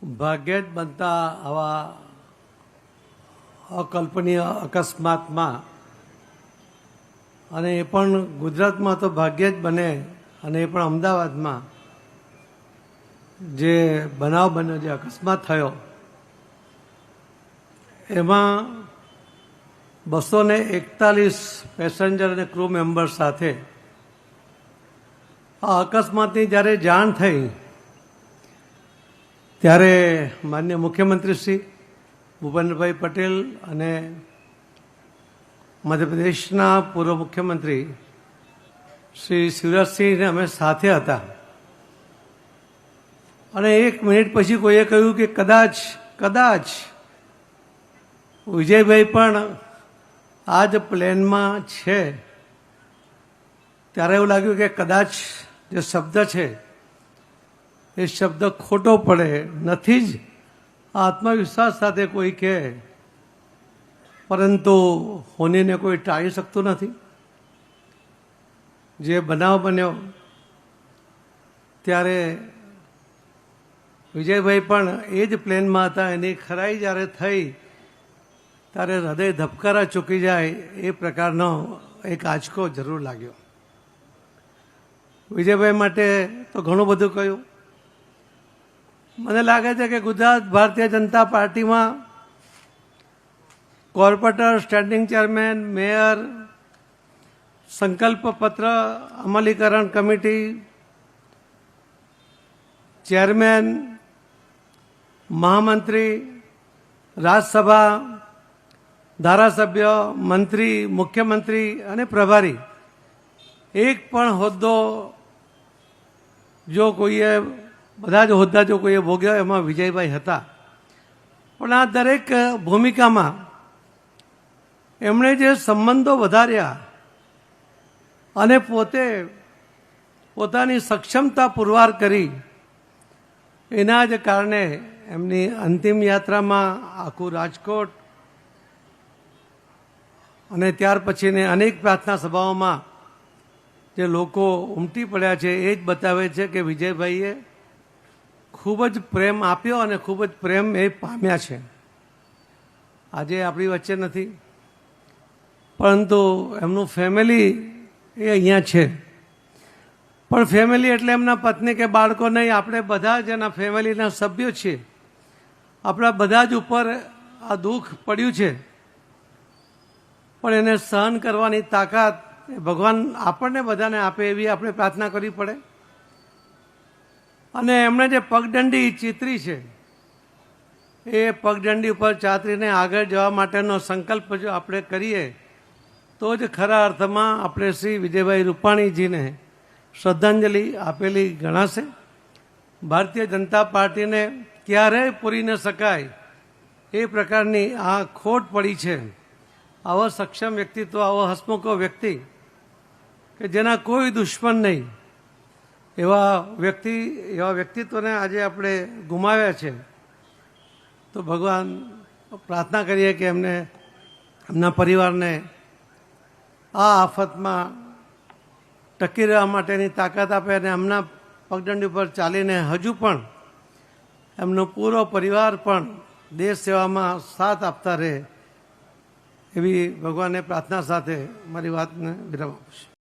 ભાગ્યે જ બનતા આવા અકલ્પનીય અકસ્માતમાં અને એ પણ ગુજરાતમાં તો ભાગ્યે જ બને અને એ પણ અમદાવાદમાં જે બનાવ બન્યો, જે અકસ્માત થયો એમાં 241 પેસેન્જર અને ક્રૂ મેમ્બર સાથે આ અકસ્માતની જ્યારે જાણ થઈ ત્યારે માનનીય મુખ્યમંત્રી શ્રી ભૂપેન્દ્રભાઈ પટેલ અને મધ્યપ્રદેશના પૂર્વ મુખ્યમંત્રી શ્રી શિવરાજસિંહને અમે સાથે હતા અને 1 મિનિટ પછી કોઈએ કહ્યું કે કદાચ વિજયભાઈ પણ આ જ પ્લેનમાં છે. ત્યારે એવું લાગ્યું કે કદાચ જે શબ્દ છે એ શબ્દ ખોટો પડે, નથી જ આત્મવિશ્વાસ સાથે કોઈ કહે, પરંતુ હોનીને કોઈ ટાળી શકતું નથી. જે બનાવ બન્યો ત્યારે વિજયભાઈ પણ એ જ પ્લેનમાં હતા. એની ખરાઈ જ્યારે થઈ ત્યારે હૃદય ધબકારા ચૂકી જાય એ પ્રકારનો એક આંચકો જરૂર લાગ્યો. વિજયભાઈ માટે તો ઘણું બધું કહ્યું. મને લાગે છે કે ગુજરાત ભારતીય જનતા પાર્ટીમાં કોર્પોરેટર, સ્ટેન્ડિંગ ચેરમેન, મેયર, સંકલ્પ પત્ર અમલીકરણ કમિટી, ચેરમેન, મહામંત્રી, રાજ્યસભા, ધારાસભ્ય, મંત્રી, મુખ્યમંત્રી અને પ્રભારી, એક પણ હોદ્દો જો કોઈએ, બધા જ હોદ્દા જો કોઈએ ભોગ્યા એમાં વિજયભાઈ હતા. પણ આ દરેક ભૂમિકામાં એમણે જે સંબંધો વધાર્યા અને પોતાની સક્ષમતા પુરવાર કરી, એના જ કારણે એમની અંતિમ યાત્રામાં આખું રાજકોટ અને ત્યાર પછીની અનેક પ્રાર્થના સભાઓમાં જે લોકો ઉમટી પડ્યા છે એ જ બતાવે છે કે વિજયભાઈએ ખૂબ જ પ્રેમ આપ્યો અને ખૂબ જ પ્રેમ એ પામ્યા છે. આજે આપણી વચ્ચે નથી, પરંતુ એમનું ફેમિલી એ અહીંયા છે. પણ ફેમિલી એટલે એમના પત્ની કે બાળકો નહીં, આપણે બધા જ એના ફેમિલીના સભ્યો છીએ. આપણા બધા જ ઉપર આ દુઃખ પડ્યું છે, પણ એને સહન કરવાની તાકાત ભગવાન આપણને બધાને આપે એવી આપણે પ્રાર્થના કરવી પડે. અને એમણે જે પગદંડી ચિતરી છે એ પગદંડી ઉપર ચાતરીને આગળ જવા માટેનો સંકલ્પ જો આપણે કરીએ તો જ ખરા અર્થમાં આપણે શ્રી વિજયભાઈ રૂપાણીજીને શ્રદ્ધાંજલિ આપેલી ગણાશે. ભારતીય જનતા પાર્ટીને ક્યારેય પૂરી ન શકાય એ પ્રકારની આ ખોટ પડી છે. આવો સક્ષમ વ્યક્તિત્વ, આવો હસમુખો વ્યક્તિ કે જેના કોઈ દુશ્મન નહીં, એવા વ્યક્તિત્વને આજે આપણે ગુમાવ્યા છે. તો ભગવાન પ્રાર્થના કરીએ કે એમના પરિવારને આ આફતમાં ટકી રહેવા માટેની તાકાત આપે અને એમના પગદંડી પર ચાલીને હજુ પણ એમનો પૂરો પરિવાર પણ દેશ સેવામાં સાથ આપતા રહે એવી ભગવાનને પ્રાર્થના સાથે મારી વાતને વિરામ આપું છું.